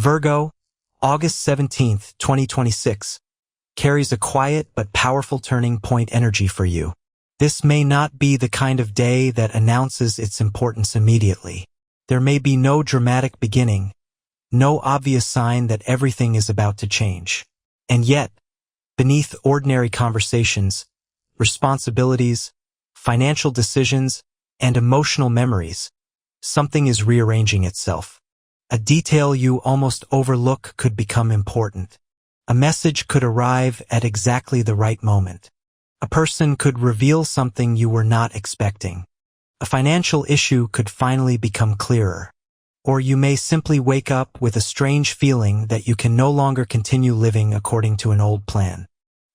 Virgo, August 17th, 2026, carries a quiet but powerful turning point energy for you. This may not be the kind of day that announces its importance immediately. There may be no dramatic beginning, no obvious sign that everything is about to change. And yet, beneath ordinary conversations, responsibilities, financial decisions, and emotional memories, something is rearranging itself. A detail you almost overlook could become important. A message could arrive at exactly the right moment. A person could reveal something you were not expecting. A financial issue could finally become clearer. Or you may simply wake up with a strange feeling that you can no longer continue living according to an old plan.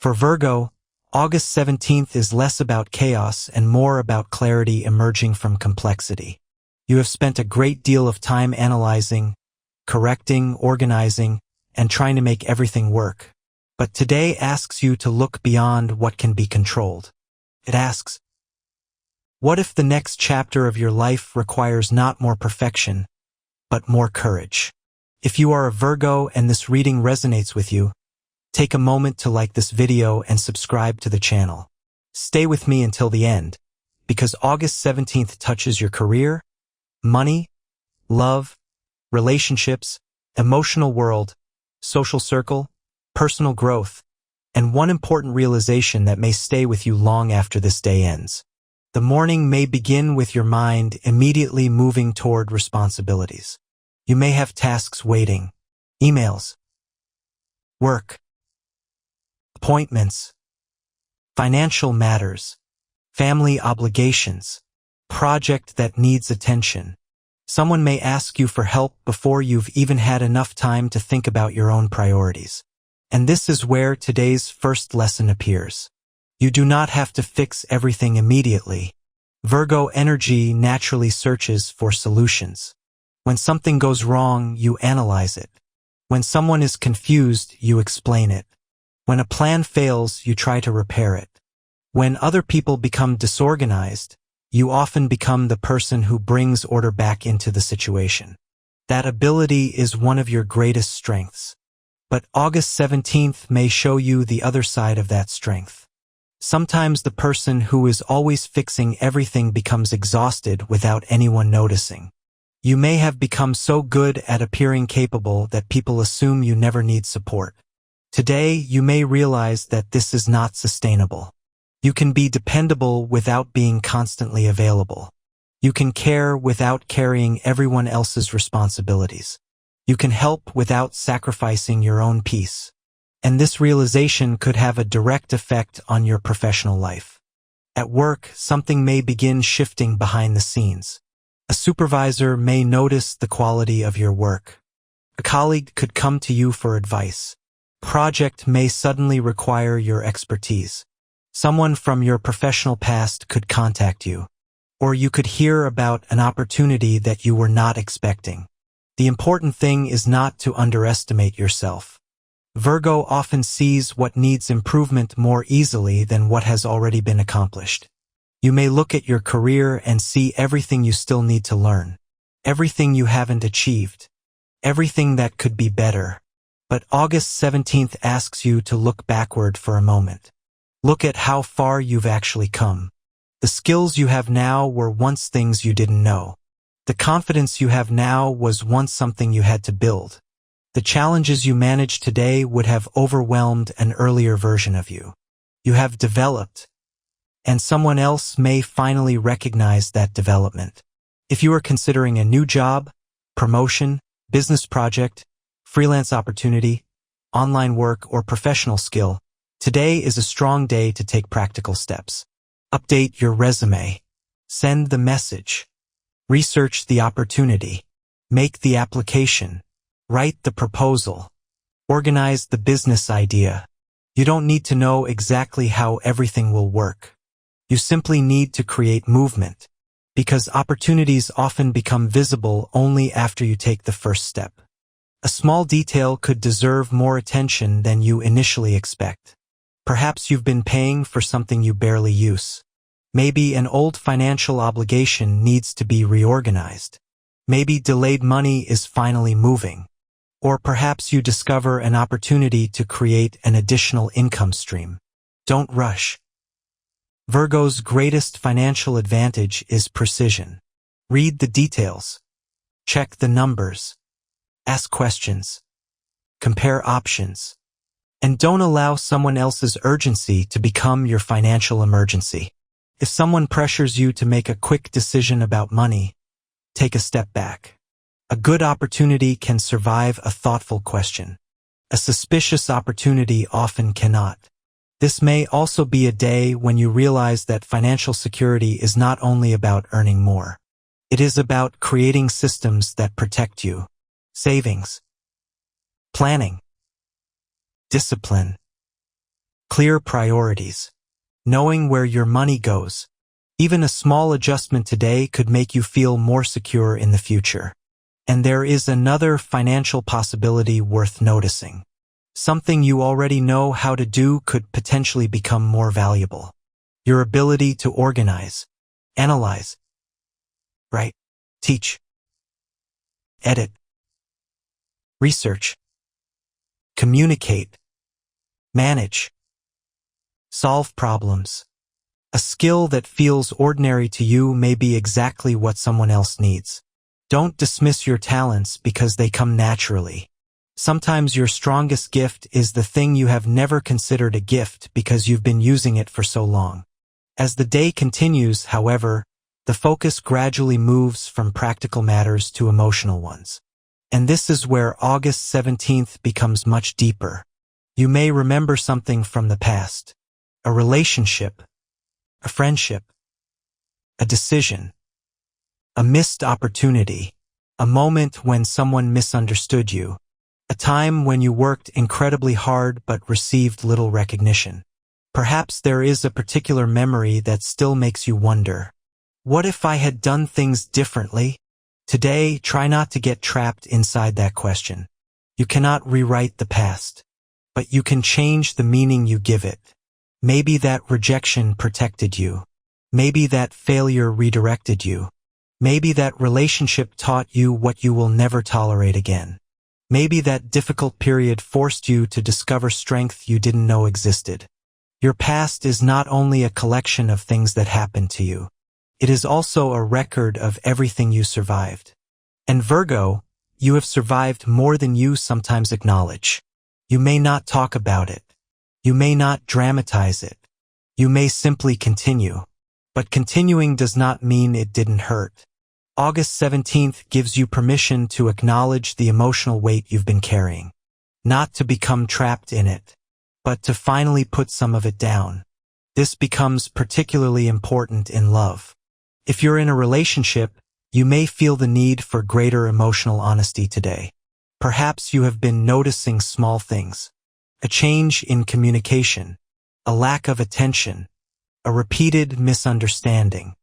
For Virgo, August 17th is less about chaos and more about clarity emerging from complexity. You have spent a great deal of time analyzing, correcting, organizing, and trying to make everything work. But today asks you to look beyond what can be controlled. It asks, what if the next chapter of your life requires not more perfection, but more courage? If you are a Virgo and this reading resonates with you, take a moment to like this video and subscribe to the channel. Stay with me until the end, because August 17th touches your career, money, love, relationships, emotional world, social circle, personal growth, and one important realization that may stay with you long after this day ends. The morning may begin with your mind immediately moving toward responsibilities. You may have tasks waiting, emails, work, appointments, financial matters, family obligations, project that needs attention. Someone may ask you for help before you've even had enough time to think about your own priorities. And this is where today's first lesson appears. You do not have to fix everything immediately. Virgo energy naturally searches for solutions. When something goes wrong, you analyze it. When someone is confused, you explain it. When a plan fails, you try to repair it. When other people become disorganized, you often become the person who brings order back into the situation. That ability is one of your greatest strengths. But August 17th may show you the other side of that strength. Sometimes the person who is always fixing everything becomes exhausted without anyone noticing. You may have become so good at appearing capable that people assume you never need support. Today, you may realize that this is not sustainable. You can be dependable without being constantly available. You can care without carrying everyone else's responsibilities. You can help without sacrificing your own peace. And this realization could have a direct effect on your professional life. At work, something may begin shifting behind the scenes. A supervisor may notice the quality of your work. A colleague could come to you for advice. A project may suddenly require your expertise. Someone from your professional past could contact you, or you could hear about an opportunity that you were not expecting. The important thing is not to underestimate yourself. Virgo often sees what needs improvement more easily than what has already been accomplished. You may look at your career and see everything you still need to learn, everything you haven't achieved, everything that could be better. But August 17th asks you to look backward for a moment. Look at how far you've actually come. The skills you have now were once things you didn't know. The confidence you have now was once something you had to build. The challenges you manage today would have overwhelmed an earlier version of you. You have developed, and someone else may finally recognize that development. If you are considering a new job, promotion, business project, freelance opportunity, online work, or professional skill, today is a strong day to take practical steps. Update your resume. Send the message. Research the opportunity. Make the application. Write the proposal. Organize the business idea. You don't need to know exactly how everything will work. You simply need to create movement, because opportunities often become visible only after you take the first step. A small detail could deserve more attention than you initially expect. Perhaps you've been paying for something you barely use. Maybe an old financial obligation needs to be reorganized. Maybe delayed money is finally moving. Or perhaps you discover an opportunity to create an additional income stream. Don't rush. Virgo's greatest financial advantage is precision. Read the details. Check the numbers. Ask questions. Compare options. And don't allow someone else's urgency to become your financial emergency. If someone pressures you to make a quick decision about money, take a step back. A good opportunity can survive a thoughtful question. A suspicious opportunity often cannot. This may also be a day when you realize that financial security is not only about earning more. It is about creating systems that protect you. Savings. Planning. Discipline. Clear priorities. Knowing where your money goes. Even a small adjustment today could make you feel more secure in the future. And there is another financial possibility worth noticing. Something you already know how to do could potentially become more valuable. Your ability to organize, analyze, write, teach, edit, research, communicate, manage, solve problems. A skill that feels ordinary to you may be exactly what someone else needs. Don't dismiss your talents because they come naturally. Sometimes your strongest gift is the thing you have never considered a gift because you've been using it for so long. As the day continues, however, the focus gradually moves from practical matters to emotional ones. And this is where August 17th becomes much deeper. You may remember something from the past. A relationship, a friendship, a decision, a missed opportunity, a moment when someone misunderstood you, a time when you worked incredibly hard but received little recognition. Perhaps there is a particular memory that still makes you wonder, what if I had done things differently? Today, try not to get trapped inside that question. You cannot rewrite the past, but you can change the meaning you give it. Maybe that rejection protected you. Maybe that failure redirected you. Maybe that relationship taught you what you will never tolerate again. Maybe that difficult period forced you to discover strength you didn't know existed. Your past is not only a collection of things that happened to you. It is also a record of everything you survived. And Virgo, you have survived more than you sometimes acknowledge. You may not talk about it. You may not dramatize it. You may simply continue. But continuing does not mean it didn't hurt. August 17th gives you permission to acknowledge the emotional weight you've been carrying. Not to become trapped in it, but to finally put some of it down. This becomes particularly important in love. If you're in a relationship, you may feel the need for greater emotional honesty today. Perhaps you have been noticing small things. A change in communication, a lack of attention, a repeated misunderstanding,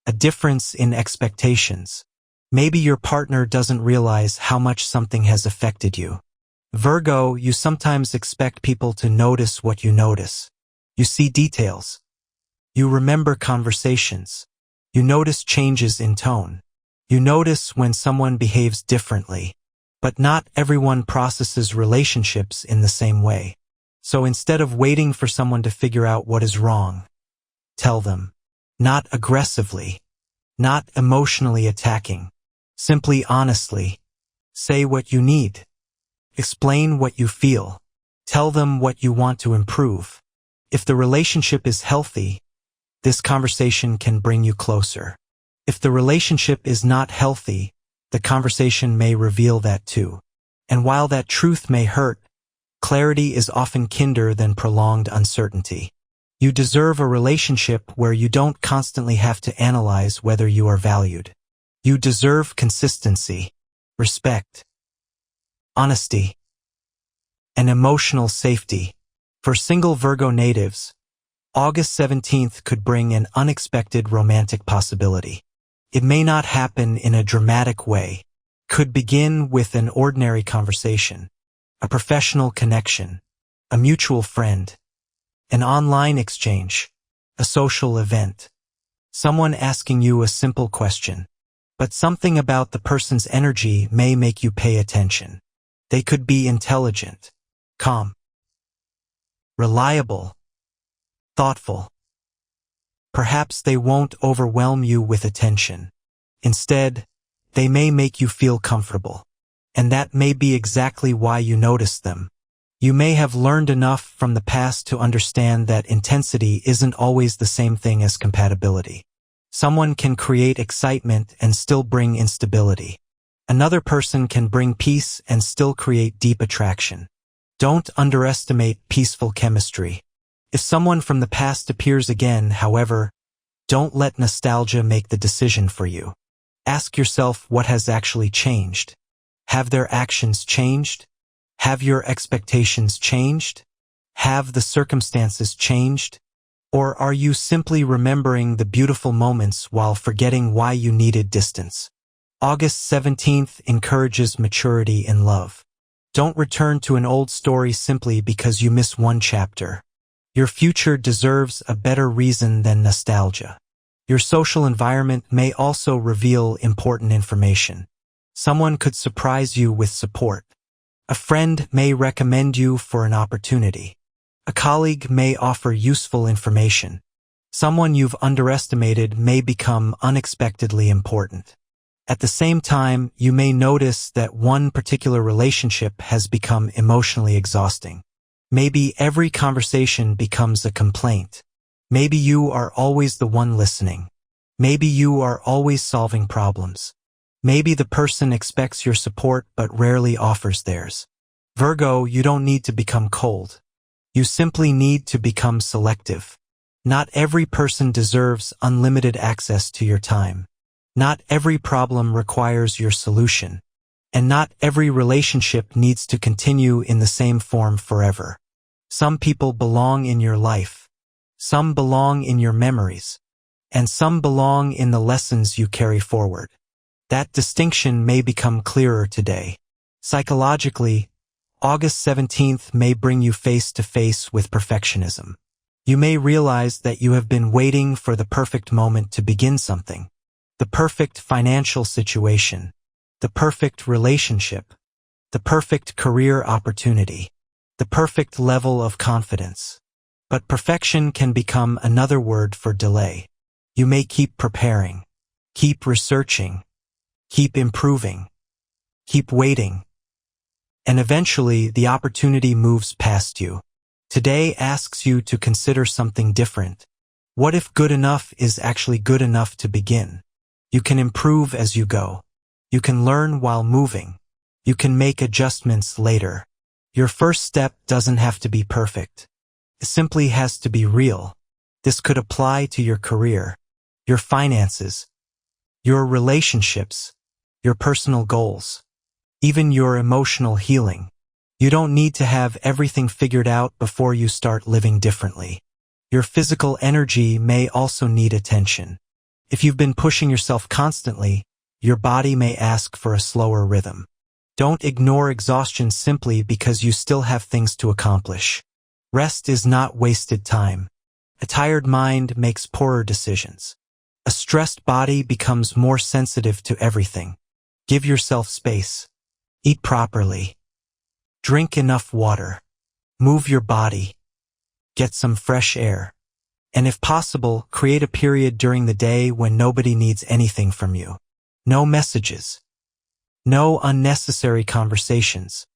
a difference in expectations. Maybe your partner doesn't realize how much something has affected you. Virgo, you sometimes expect people to notice what you notice. You see details. You remember conversations. You notice changes in tone. You notice when someone behaves differently. But not everyone processes relationships in the same way. So instead of waiting for someone to figure out what is wrong, tell them. Not aggressively. Not emotionally attacking. Simply honestly. Say what you need. Explain what you feel. Tell them what you want to improve. If the relationship is healthy, this conversation can bring you closer. If the relationship is not healthy, the conversation may reveal that too. And while that truth may hurt, clarity is often kinder than prolonged uncertainty. You deserve a relationship where you don't constantly have to analyze whether you are valued. You deserve consistency, respect, honesty, and emotional safety. For single Virgo natives, August 17th could bring an unexpected romantic possibility. It may not happen in a dramatic way. Could begin with an ordinary conversation, a professional connection, a mutual friend, an online exchange, a social event, someone asking you a simple question. But something about the person's energy may make you pay attention. They could be intelligent, calm, reliable, thoughtful. Perhaps they won't overwhelm you with attention. Instead, they may make you feel comfortable. And that may be exactly why you notice them. You may have learned enough from the past to understand that intensity isn't always the same thing as compatibility. Someone can create excitement and still bring instability. Another person can bring peace and still create deep attraction. Don't underestimate peaceful chemistry. If someone from the past appears again, however, don't let nostalgia make the decision for you. Ask yourself what has actually changed. Have their actions changed? Have your expectations changed? Have the circumstances changed? Or are you simply remembering the beautiful moments while forgetting why you needed distance? August 17th encourages maturity in love. Don't return to an old story simply because you miss one chapter. Your future deserves a better reason than nostalgia. Your social environment may also reveal important information. Someone could surprise you with support. A friend may recommend you for an opportunity. A colleague may offer useful information. Someone you've underestimated may become unexpectedly important. At the same time, you may notice that one particular relationship has become emotionally exhausting. Maybe every conversation becomes a complaint. Maybe you are always the one listening. Maybe you are always solving problems. Maybe the person expects your support but rarely offers theirs. Virgo, you don't need to become cold. You simply need to become selective. Not every person deserves unlimited access to your time. Not every problem requires your solution. And not every relationship needs to continue in the same form forever. Some people belong in your life. Some belong in your memories. And some belong in the lessons you carry forward. That distinction may become clearer today. Psychologically, August 17th may bring you face to face with perfectionism. You may realize that you have been waiting for the perfect moment to begin something. The perfect financial situation. The perfect relationship. The perfect career opportunity. The perfect level of confidence. But perfection can become another word for delay. You may keep preparing. Keep researching. Keep improving. Keep waiting. And eventually, the opportunity moves past you. Today asks you to consider something different. What if good enough is actually good enough to begin? You can improve as you go. You can learn while moving. You can make adjustments later. Your first step doesn't have to be perfect. It simply has to be real. This could apply to your career, your finances, your relationships, your personal goals, even your emotional healing. You don't need to have everything figured out before you start living differently. Your physical energy may also need attention. If you've been pushing yourself constantly, your body may ask for a slower rhythm. Don't ignore exhaustion simply because you still have things to accomplish. Rest is not wasted time. A tired mind makes poorer decisions. A stressed body becomes more sensitive to everything. Give yourself space. Eat properly. Drink enough water. Move your body. Get some fresh air. And if possible, create a period during the day when nobody needs anything from you. No messages. No unnecessary conversations.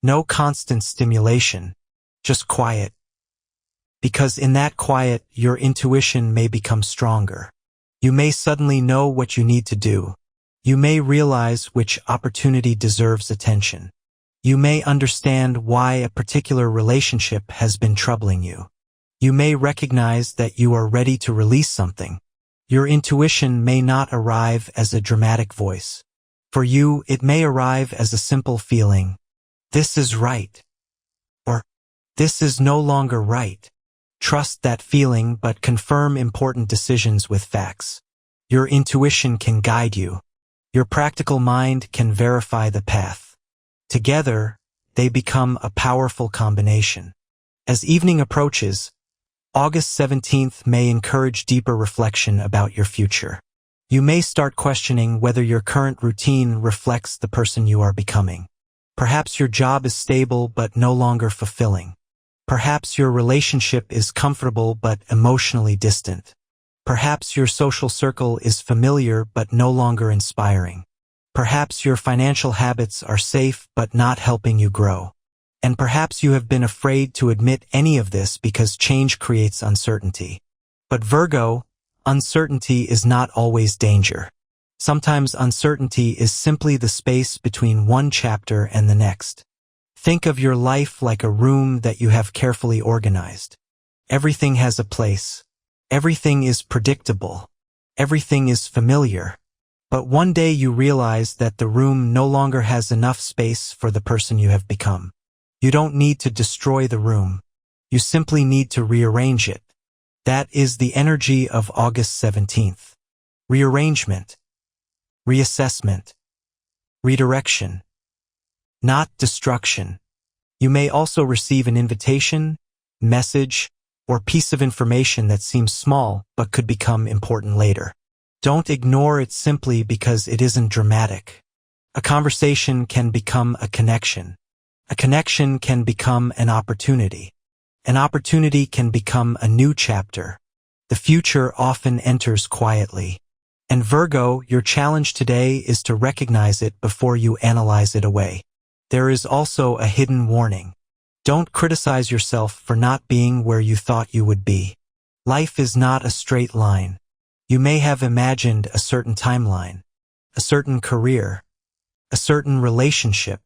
No constant stimulation. Just quiet. Because in that quiet, your intuition may become stronger. You may suddenly know what you need to do. You may realize which opportunity deserves attention. You may understand why a particular relationship has been troubling you. You may recognize that you are ready to release something. Your intuition may not arrive as a dramatic voice. For you, it may arrive as a simple feeling. This is right. Or, this is no longer right. Trust that feeling but confirm important decisions with facts. Your intuition can guide you. Your practical mind can verify the path. Together, they become a powerful combination. As evening approaches, August 17th may encourage deeper reflection about your future. You may start questioning whether your current routine reflects the person you are becoming. Perhaps your job is stable but no longer fulfilling. Perhaps your relationship is comfortable but emotionally distant. Perhaps your social circle is familiar but no longer inspiring. Perhaps your financial habits are safe but not helping you grow. And perhaps you have been afraid to admit any of this because change creates uncertainty. But Virgo, uncertainty is not always danger. Sometimes uncertainty is simply the space between one chapter and the next. Think of your life like a room that you have carefully organized. Everything has a place. Everything is predictable. Everything is familiar. But one day you realize that the room no longer has enough space for the person you have become. You don't need to destroy the room. You simply need to rearrange it. That is the energy of August 17th. Rearrangement. Reassessment. Redirection. Not destruction. You may also receive an invitation, message, or piece of information that seems small but could become important later. Don't ignore it simply because it isn't dramatic. A conversation can become a connection. A connection can become an opportunity. An opportunity can become a new chapter. The future often enters quietly. And Virgo, your challenge today is to recognize it before you analyze it away. There is also a hidden warning. Don't criticize yourself for not being where you thought you would be. Life is not a straight line. You may have imagined a certain timeline, a certain career, a certain relationship,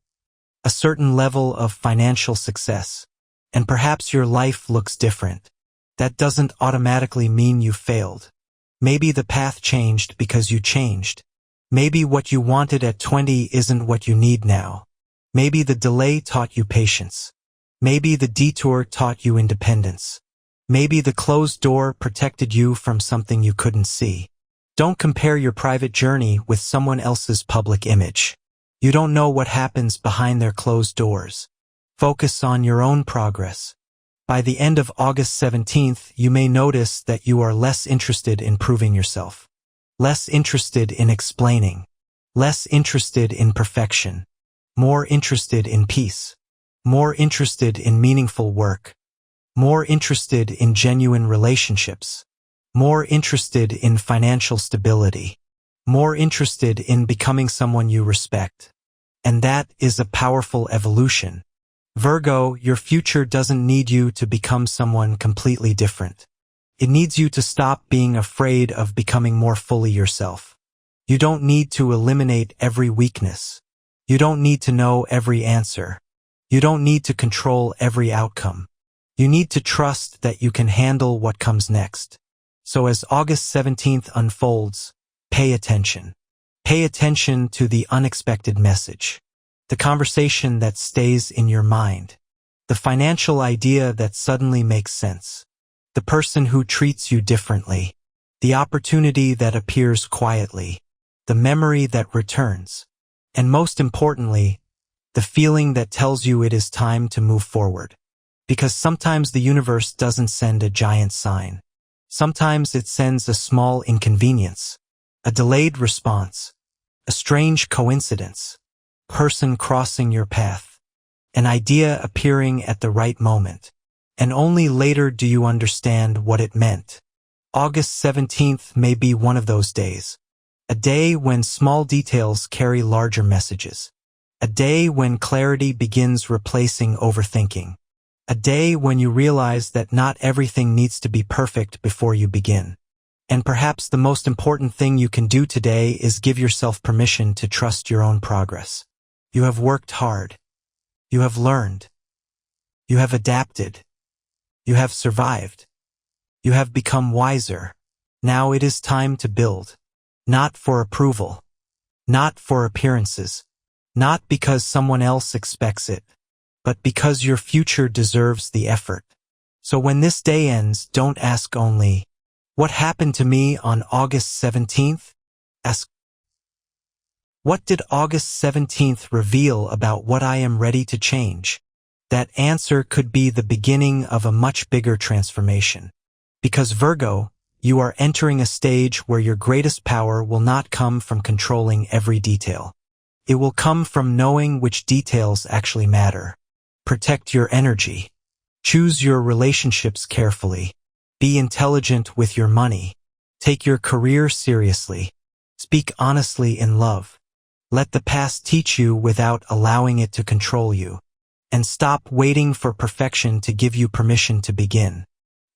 a certain level of financial success, and perhaps your life looks different. That doesn't automatically mean you failed. Maybe the path changed because you changed. Maybe what you wanted at 20 isn't what you need now. Maybe the delay taught you patience. Maybe the detour taught you independence. Maybe the closed door protected you from something you couldn't see. Don't compare your private journey with someone else's public image. You don't know what happens behind their closed doors. Focus on your own progress. By the end of August 17th, you may notice that you are less interested in proving yourself, less interested in explaining, less interested in perfection, more interested in peace, more interested in meaningful work, more interested in genuine relationships, more interested in financial stability, more interested in becoming someone you respect. And that is a powerful evolution. Virgo, your future doesn't need you to become someone completely different. It needs you to stop being afraid of becoming more fully yourself. You don't need to eliminate every weakness. You don't need to know every answer. You don't need to control every outcome. You need to trust that you can handle what comes next. So as August 17th unfolds, pay attention. Pay attention to the unexpected message. The conversation that stays in your mind. The financial idea that suddenly makes sense. The person who treats you differently. The opportunity that appears quietly. The memory that returns. And most importantly, the feeling that tells you it is time to move forward. Because sometimes the universe doesn't send a giant sign. Sometimes it sends a small inconvenience. A delayed response. A strange coincidence. Person crossing your path. An idea appearing at the right moment. And only later do you understand what it meant. August 17th may be one of those days. A day when small details carry larger messages. A day when clarity begins replacing overthinking. A day when you realize that not everything needs to be perfect before you begin. And perhaps the most important thing you can do today is give yourself permission to trust your own progress. You have worked hard. You have learned. You have adapted. You have survived. You have become wiser. Now it is time to build. Not for approval. Not for appearances. Not because someone else expects it. But because your future deserves the effort. So when this day ends, don't ask only, what happened to me on August 17th? Ask, what did August 17th reveal about what I am ready to change? That answer could be the beginning of a much bigger transformation. Because Virgo, you are entering a stage where your greatest power will not come from controlling every detail. It will come from knowing which details actually matter. Protect your energy. Choose your relationships carefully. Be intelligent with your money. Take your career seriously. Speak honestly in love. Let the past teach you without allowing it to control you. And stop waiting for perfection to give you permission to begin.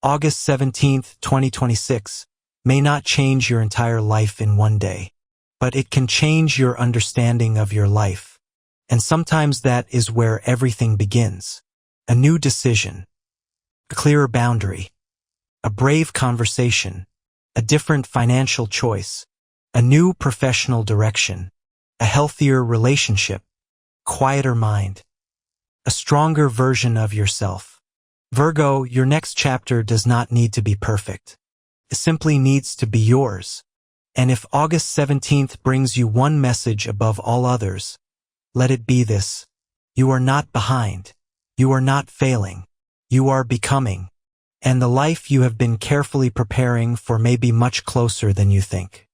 August 17th, 2026 may not change your entire life in one day, but it can change your understanding of your life. And sometimes that is where everything begins. A new decision, a clearer boundary, a brave conversation, a different financial choice, a new professional direction, a healthier relationship, quieter mind, a stronger version of yourself. Virgo, your next chapter does not need to be perfect. It simply needs to be yours. And if August 17th brings you one message above all others, let it be this: you are not behind. You are not failing. You are becoming. And the life you have been carefully preparing for may be much closer than you think.